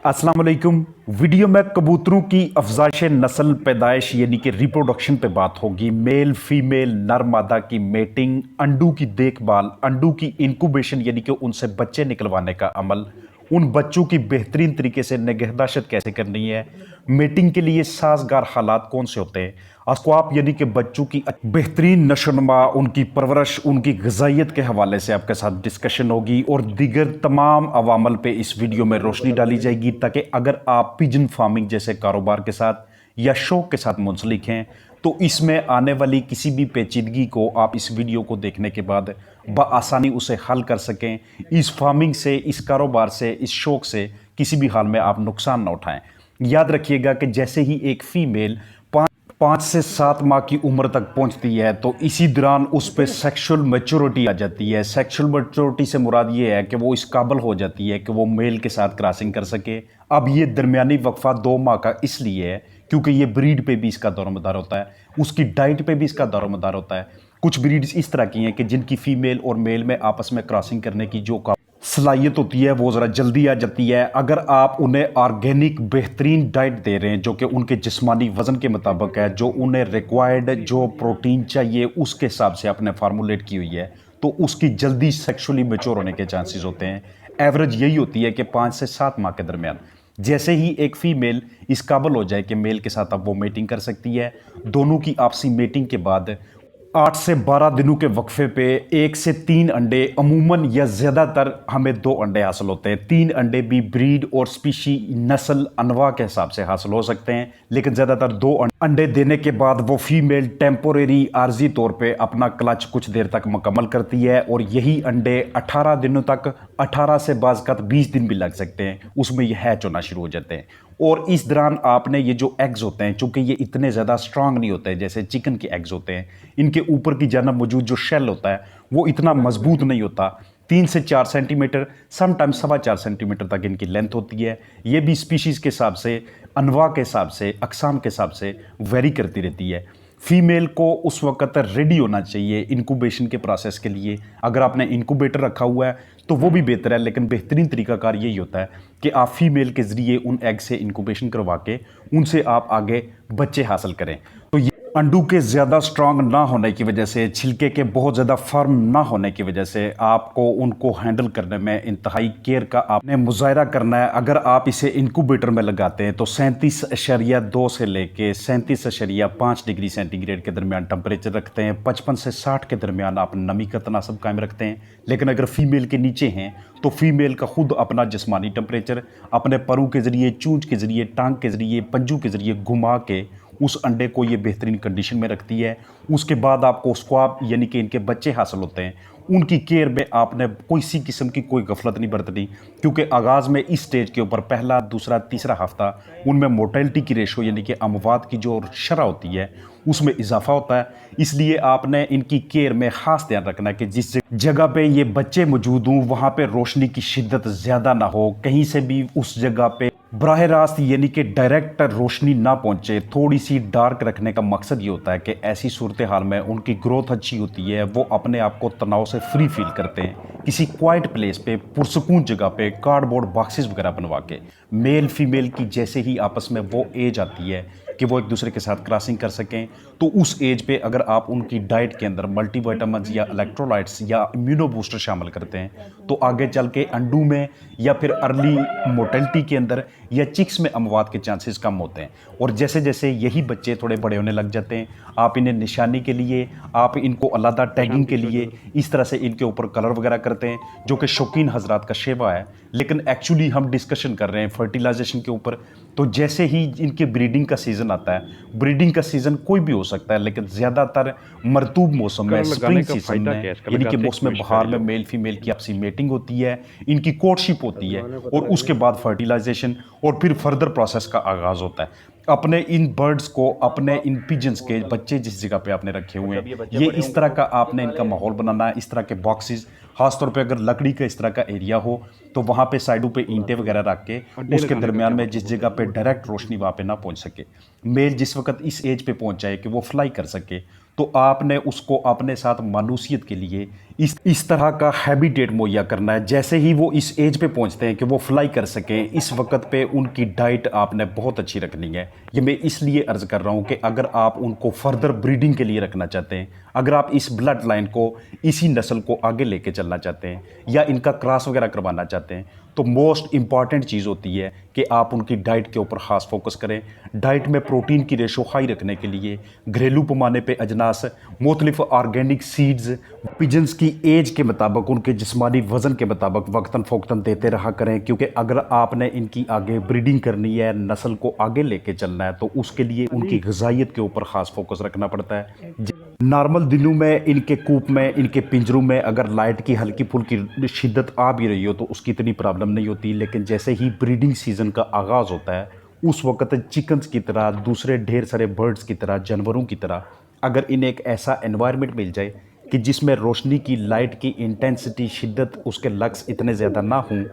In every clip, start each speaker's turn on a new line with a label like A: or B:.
A: अस्सलाम वालेकुम। वीडियो में कबूतरों की अफजाइश नस्ल पैदाइश यानी कि रिप्रोडक्शन पे बात होगी। मेल फीमेल नर मादा की मेटिंग, अंडू की देखभाल, अंडू की इंक्यूबेशन यानी कि उनसे बच्चे निकलवाने का अमल, उन बच्चों की बेहतरीन तरीके से निगहदाश्त कैसे करनी है, मेटिंग के लिए साजगार हालात कौन से होते हैं, अस्क्वाप यानी कि बच्चों की बेहतरीन नशोनुमा, उनकी परवरिश, उनकी ग़िज़ाइयत के हवाले से आपके साथ डिस्कशन होगी और दीगर तमाम अवामल पे इस वीडियो में रोशनी डाली जाएगी ताकि अगर आप पिजन फार्मिंग जैसे कारोबार के साथ या शौक के साथ मुंसलिक हैं तो इसमें आने वाली किसी भी पेचीदगी को आप इस वीडियो को देखने के बाद बआसानी उसे हल कर सकें। इस फार्मिंग से, इस कारोबार से, इस शौक से किसी भी हाल में आप नुकसान ना उठाएं। याद रखिएगा कि जैसे ही एक फ़ीमेल 5 से 7 माह की उम्र तक पहुंचती है तो इसी दौरान उस पर सेक्सुअल मैच्योरिटी आ जाती है। सेक्सुअल मैच्योरिटी से मुराद ये है कि वो इस काबिल हो जाती है कि वो मेल के साथ क्रॉसिंग कर सके। अब ये दरमियानी वक्फा 2 माह का इसलिए है क्योंकि ये ब्रीड पे भी इसका दौरोमदार होता है, उसकी डाइट पे भी इसका दौरोमदार होता है। कुछ ब्रीड्स इस तरह की हैं कि जिनकी फीमेल और मेल में आपस में क्रॉसिंग करने की जो सलाहियत होती है वो ज़रा जल्दी आ जाती है। अगर आप उन्हें ऑर्गेनिक बेहतरीन डाइट दे रहे हैं जो कि उनके जिस्मानी वज़न के मुताबिक है, जो उन्हें रिक्वायर्ड जो प्रोटीन चाहिए उसके हिसाब से आपने फार्मूलेट की हुई है, तो उसकी जल्दी सेक्सुअली मैच्योर होने के चांसेस होते हैं। एवरेज यही होती है कि 5 से 7 माह के दरमियान जैसे ही एक फ़ीमेल इस काबिल हो जाए कि मेल के साथ अब वो मेटिंग कर सकती है, दोनों की आपसी मेटिंग के बाद 8 से 12 दिनों के वक्फे पे 1 से 3 अंडे अमूमन या ज़्यादातर हमें 2 अंडे हासिल होते हैं। 3 अंडे भी ब्रीड और स्पीशी नस्ल अनवा के हिसाब से हासिल हो सकते हैं, लेकिन ज़्यादातर 2 अंडे देने के बाद वो फीमेल टेम्पोरेरी आर्जी तौर पे अपना क्लच कुछ देर तक मुकम्मल करती है और यही अंडे 18 दिनों तक, 18 से बाज़ 20 दिन भी लग सकते हैं, उसमें ये हैच होना शुरू हो जाते हैं। और इस दौरान आपने ये जो एग्स होते हैं, चूंकि ये इतने ज़्यादा स्ट्रांग नहीं होते हैं जैसे चिकन के एग्स होते हैं, इनके ऊपर की जानब मौजूद जो शेल होता है वो इतना मजबूत नहीं होता। 3 से 4 सेंटीमीटर, समटाइम्स 4.25 सेंटीमीटर तक इनकी लेंथ होती है। ये भी स्पीशीज़ के हिसाब से, अनवा के हिसाब से, अकसाम के हिसाब से वेरी करती रहती है। फीमेल को उस वक्त रेडी होना चाहिए इनक्यूबेशन के प्रोसेस के लिए। अगर आपने इनक्यूबेटर रखा हुआ है तो वो भी बेहतर है, लेकिन बेहतरीन तरीकाकार यही होता है कि आप फीमेल के ज़रिए उन एग से इनक्यूबेशन करवा के उनसे आप आगे बच्चे हासिल करें। तो ये अंडू के ज़्यादा स्ट्रांग ना होने की वजह से, छिलके के बहुत ज़्यादा फर्म ना होने की वजह से आपको उनको हैंडल करने में इंतहाई केयर का आपने मुजाहरा करना है। अगर आप इसे इनक्यूबेटर में लगाते हैं तो 37.2 से लेके 37.5 डिग्री सेंटीग्रेड के दरमियान टेम्परेचर रखते हैं। 55 से 60 के दरमियान आप नमी का तनासब कायम रखते हैं। लेकिन अगर फीमेल के नीचे हैं तो फीमेल का खुद अपना जिस्मानी टेम्परेचर अपने परों के ज़रिए, चूंच के ज़रिए, टांग के ज़रिए, पंजू के ज़रिए घुमा के उस अंडे को ये बेहतरीन कंडीशन में रखती है। उसके बाद आपको स्क्वाब यानी कि इनके बच्चे हासिल होते हैं, उनकी केयर में आपने कोई सी किस्म की कोई गफलत नहीं बरतनी, क्योंकि आगाज़ में इस स्टेज के ऊपर पहला, दूसरा, तीसरा हफ्ता उनमें मोर्टेलिटी की रेशो यानी कि अमवात की जो शरह होती है उसमें इजाफा होता है। इसलिए आपने इनकी केयर में ख़ास ध्यान रखना है कि जिस जगह पे ये बच्चे मौजूद हों वहाँ पे रोशनी की शिद्दत ज़्यादा ना हो, कहीं से भी उस जगह पे बराह रास्त यानी कि डायरेक्ट रोशनी ना पहुंचे। थोड़ी सी डार्क रखने का मकसद ये होता है कि ऐसी सूरत हाल में उनकी ग्रोथ अच्छी होती है, वो अपने आप को तनाव से फ्री फील करते हैं। किसी क्वाइट प्लेस पे, पुरसकून जगह पे कार्डबोर्ड बॉक्सेस वगैरह बनवा के, मेल फीमेल की जैसे ही आपस में वो एज आती है कि वो एक दूसरे के साथ क्रॉसिंग कर सकें, तो उस एज पे अगर आप उनकी डाइट के अंदर मल्टीविटामिन्स या इलेक्ट्रोलाइट्स या इम्यूनो बूस्टर शामिल करते हैं तो आगे चल के अंडू में या फिर अर्ली मोर्टेलिटी के अंदर या चिक्स में अमवात के चांसेस कम होते हैं। और जैसे जैसे यही बच्चे थोड़े बड़े होने लग जाते हैं, आप इन्हें निशानी के लिए, आप इनको अलग टैगिंग के लिए इस तरह से इनके ऊपर कलर वगैरह करते हैं, जो कि शौकीन हजरात का शेवा है। लेकिन एक्चुअली हम डिस्कशन कर रहे हैं फर्टिलाइजेशन के ऊपर। तो जैसे ही इनके ब्रीडिंग का सीज़न आता है, ब्रीडिंग का सीज़न कोई भी हो सकता है, लेकिन ज़्यादातर मरतूब मौसम में, स्प्रिंग सीजन में यानी कि मौसम बहार में मेल फीमेल की आपसी मेटिंग होती है, इनकी कोर्टशिप होती है और उसके बाद फर्टिलाइजेशन और फिर फर्दर प्रोसेस का आगाज़ होता है। अपने इन बर्ड्स को, अपने इन पिजन्स के बच्चे जिस जगह पे आपने रखे हुए हैं, ये इस तरह का आपने इनका माहौल बनाना है। इस तरह के बॉक्सेस, खासतौर पे अगर लकड़ी का इस तरह का एरिया हो तो वहाँ पे साइडों पे ईंटें वगैरह रख के उसके दरमियान में जिस जगह पे डायरेक्ट रोशनी वहाँ पे ना पहुँच सके, मेल जिस वक्त इस एज पे पहुँच जाए कि वो फ्लाई कर सके, तो आपने उसको अपने साथ मानूसियत के लिए इस तरह का हैबिटेट मुहैया करना है। जैसे ही वो इस एज पे पहुंचते हैं कि वो फ्लाई कर सकें, इस वक्त पे उनकी डाइट आपने बहुत अच्छी रखनी है। ये मैं इसलिए अर्ज़ कर रहा हूँ कि अगर आप उनको फर्दर ब्रीडिंग के लिए रखना चाहते हैं, अगर आप इस ब्लड लाइन को, इसी नस्ल को आगे लेके चलना चाहते हैं या इनका क्रॉस वगैरह करवाना चाहते हैं, तो मोस्ट इंपॉर्टेंट चीज़ होती है कि आप उनकी डाइट के ऊपर ख़ास फोकस करें। डाइट में प्रोटीन की रेशो हाई रखने के लिए घरेलू पैमाने पे अजनास, मुख्तलिफ ऑर्गेनिक सीड्स, पिजन्स की एज के मुताबिक, उनके जिस्मानी वज़न के मुताबिक वक्तन फ़ोक्तन देते रहा करें। क्योंकि अगर आपने इनकी आगे ब्रीडिंग करनी है, नस्ल को आगे लेके चलना है, तो उसके लिए उनकी ग़िज़ाइयत के ऊपर ख़ास फोकस रखना पड़ता है। नॉर्मल दिनों में इनके कूप में, इनके पिंजरों में अगर लाइट की हल्की फुल्की शिद्दत आ भी रही हो तो उसकी इतनी प्रॉब्लम नहीं होती। लेकिन जैसे ही ब्रीडिंग सीज़न का आगाज़ होता है, उस वक्त चिकन्स की तरह, दूसरे ढेर सारे बर्ड्स की तरह, जानवरों की तरह, अगर इन्हें एक ऐसा एनवायरनमेंट मिल जाए कि जिसमें रोशनी की, लाइट की इंटेंसिटी, शिद्दत, उसके लक्स इतने ज़्यादा ना हों,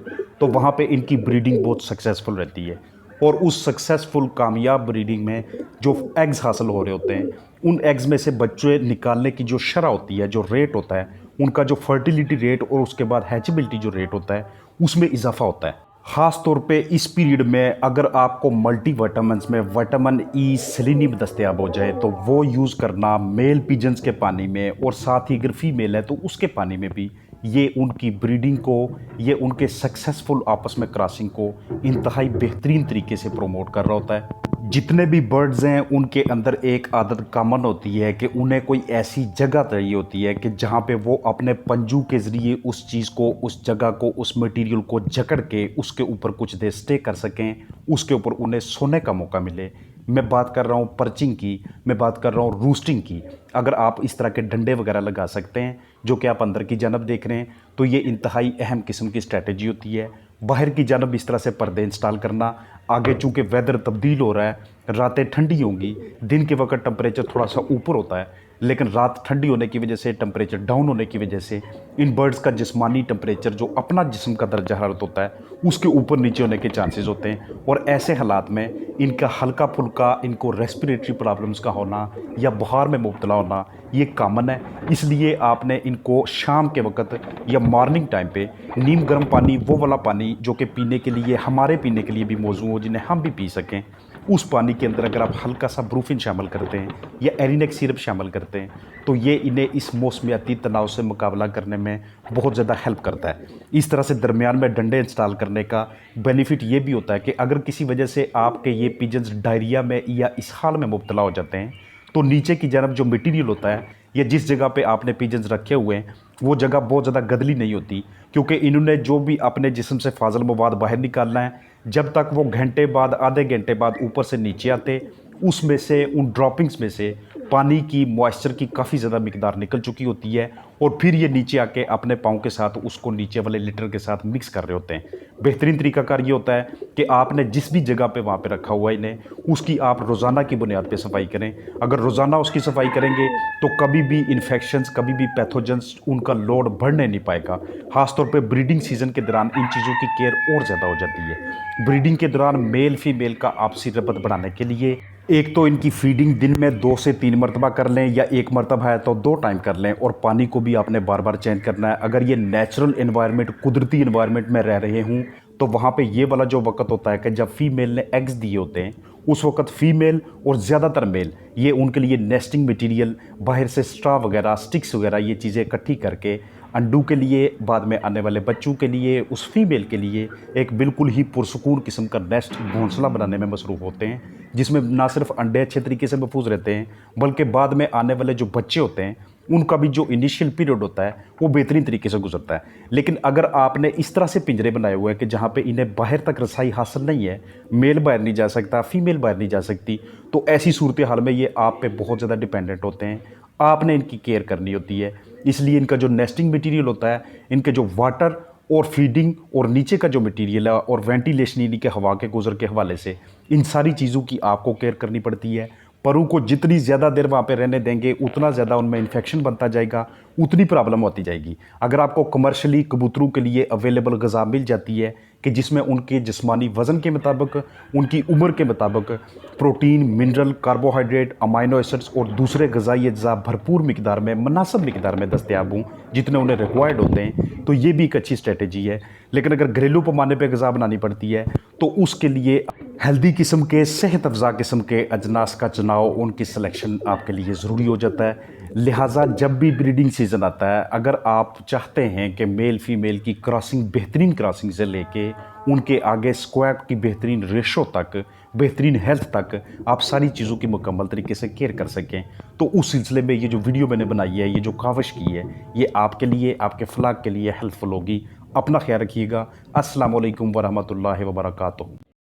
A: तो वहाँ पे इनकी ब्रीडिंग बहुत सक्सेसफुल रहती है। और उस सक्सेसफुल कामयाब ब्रीडिंग में जो एग्स हासिल हो रहे होते हैं, उन एग्स में से बच्चे निकालने की जो शरह होती है, जो रेट होता है, उनका जो फर्टिलिटी रेट और उसके बाद हैचेबिलिटी जो रेट होता है, उसमें इजाफा होता है। ख़ास तौर पे इस पीरियड में अगर आपको मल्टीविटामिन्स में विटामिन ई, सेलेनियम दस्तयाब हो जाए तो वो यूज़ करना मेल पिजन्स के पानी में, और साथ ही अगर फीमेल है तो उसके पानी में भी, ये उनकी ब्रीडिंग को, ये उनके सक्सेसफुल आपस में क्रॉसिंग को इंतहाई बेहतरीन तरीके से प्रमोट कर रहा होता है। जितने भी बर्ड्स हैं उनके अंदर एक आदत कॉमन होती है कि उन्हें कोई ऐसी जगह चाहिए होती है कि जहाँ पे वो अपने पंजों के ज़रिए उस चीज़ को, उस जगह को, उस मटेरियल को जकड़ के उसके ऊपर कुछ देर स्टे कर सकें, उसके ऊपर उन्हें सोने का मौका मिले। मैं बात कर रहा हूँ पर्चिंग की, मैं बात कर रहा हूँ रूस्टिंग की। अगर आप इस तरह के डंडे वगैरह लगा सकते हैं जो कि आप अंदर की जानब देख रहे हैं, तो ये इंतहाई अहम किस्म की स्ट्रैटेजी होती है। बाहर की जानब इस तरह से पर्दे इंस्टॉल करना, आगे चूँकि वेदर तब्दील हो रहा है, रातें ठंडी होंगी, दिन के वक्त टेम्परेचर थोड़ा सा ऊपर होता है, लेकिन रात ठंडी होने की वजह से, टेम्परेचर डाउन होने की वजह से, इन बर्ड्स का जिस्मानी टेम्परेचर, जो अपना जिस्म का दर्जा हरारत होता है, उसके ऊपर नीचे होने के चांसेस होते हैं। और ऐसे हालात में इनका हल्का फुल्का, इनको रेस्पिरेटरी प्रॉब्लम्स का होना या बुखार में मुब्तला होना, ये कॉमन है। इसलिए आपने इनको शाम के वक्त या मॉर्निंग टाइम पे नीम गर्म पानी, वो वाला पानी जो कि पीने के लिए, हमारे पीने के लिए भी मौजूद हो, जिन्हें हम भी पी सकें, उस पानी के अंदर अगर आप हल्का सा ब्रूफिन शामिल करते हैं या एरिनेक सिरप शामिल करते हैं, तो ये इन्हें इस मौसमियाती तनाव से मुकाबला करने में बहुत ज़्यादा हेल्प करता है। इस तरह से दरमियान में डंडे इंस्टॉल करने का बेनिफिट ये भी होता है कि अगर किसी वजह से आपके ये पिजन्स डायरिया में या इस हाल में मुब्तला हो जाते हैं, तो नीचे की जानब जो मटीरियल होता है या जिस जगह पे आपने पिजन्स रखे हुए हैं, वो जगह बहुत ज़्यादा गदली नहीं होती, क्योंकि इन्होंने जो भी अपने जिस्म से फाजल मवाद बाहर निकालना है, जब तक वो घंटे बाद, आधे घंटे बाद ऊपर से नीचे आते, उसमें से, उन ड्रॉपिंग्स में से पानी की, मॉइस्चर की काफ़ी ज़्यादा मिकदार निकल चुकी होती है, और फिर ये नीचे आके अपने पाँव के साथ उसको नीचे वाले लिटर के साथ मिक्स कर रहे होते हैं। बेहतरीन तरीकाकार ये होता है कि आपने जिस भी जगह पे वहाँ पे रखा हुआ है इन्हें, उसकी आप रोज़ाना की बुनियाद पे सफाई करें। अगर रोज़ाना उसकी सफाई करेंगे तो कभी भी इन्फेक्शंस, कभी भी पैथोजेंस, उनका लोड बढ़ने नहीं पाएगा। ख़ासतौर पे ब्रीडिंग सीज़न के दौरान इन चीज़ों की केयर और ज़्यादा हो जाती है। ब्रीडिंग के दौरान मेल फीमेल का आपसी रबत बढ़ाने के लिए एक तो इनकी फीडिंग दिन में 2 से 3 मरतबा कर लें, या एक मरतबा है तो 2 टाइम कर लें, और पानी को भी आपने बार बार चेंज करना है। अगर ये नेचुरल एनवायरनमेंट, कुदरती एनवायरनमेंट में रह रहे हूँ, तो वहाँ पे ये वाला जो वक्त होता है कि जब फीमेल ने एग्स दिए होते हैं, उस वक्त फीमेल और ज़्यादातर मेल, ये उनके लिए नेस्टिंग मटीरियल, बाहर से स्ट्रा वगैरह, स्टिक्स वगैरह, ये चीज़ें इकट्ठी करके अंडों के लिए, बाद में आने वाले बच्चों के लिए, उस फीमेल के लिए एक बिल्कुल ही पुरसुकून किस्म का नेस्ट, घोंसला बनाने में मसरूफ़ होते हैं, जिसमें ना सिर्फ अंडे अच्छे तरीके से महफूज रहते हैं, बल्कि बाद में आने वाले जो बच्चे होते हैं, उनका भी जो इनिशियल पीरियड होता है वो बेहतरीन तरीके से गुजरता है। लेकिन अगर आपने इस तरह से पिंजरे बनाए हुए हैं कि जहाँ पे इन्हें बाहर तक रसाई हासिल नहीं है, मेल बाहर नहीं जा सकता, फीमेल बाहर नहीं जा सकती, तो ऐसी सूरत हाल में ये आप पे बहुत ज़्यादा डिपेंडेंट होते हैं। आपने इनकी केयर करनी होती है। इसलिए इनका जो नेस्टिंग मटीरियल होता है, इनके जो वाटर और फीडिंग और नीचे का जो मटीरियल है और वेंटिलेशन, यानी कि हवा के गुजर के हवाले से, इन सारी चीज़ों की आपको केयर करनी पड़ती है। परों को जितनी ज़्यादा देर वहाँ पे रहने देंगे उतना ज़्यादा उनमें इन्फेक्शन बनता जाएगा, उतनी प्रॉब्लम होती जाएगी। अगर आपको कमर्शियली कबूतरों के लिए अवेलेबल ग़िज़ा मिल जाती है कि जिसमें उनके जिस्मानी वज़न के मुताबिक, उनकी उम्र के मुताबिक protein, mineral, carbohydrate, amino acids और दूसरे ग़िज़ाई अज्जा भरपूर मिकदार में, मुनासिब मिकदार में दस्तयाब हों जितने उन्हें रिक्वायर्ड होते हैं, तो ये भी एक अच्छी स्ट्रेटजी है। लेकिन अगर घरेलू पैमाने पर ग़िज़ा बनानी पड़ती है तो उसके लिए हेल्दी किस्म के, सेहत अफ़ज़ा किस्म के अजनास का चुनाव, उनकी सिलेक्शन आपके लिए ज़रूरी हो जाता है। लिहाजा जब भी ब्रीडिंग सीज़न आता है, अगर आप चाहते हैं कि मेल फीमेल की क्रॉसिंग, बेहतरीन क्रॉसिंग से लेके उनके आगे स्क्वैक की बेहतरीन रेशो तक, बेहतरीन हेल्थ तक आप सारी चीज़ों की मुकम्मल तरीके से केयर कर सकें, तो उस सिलसिले में ये जो वीडियो मैंने बनाई है, ये जो काविश की है, ये आपके लिए, आपके फलाह के लिए हेल्पफुल होगी। अपना ख्याल रखिएगा। अस्सलामु अलैकुम वरहमतुल्लाहि वबरकातुहू।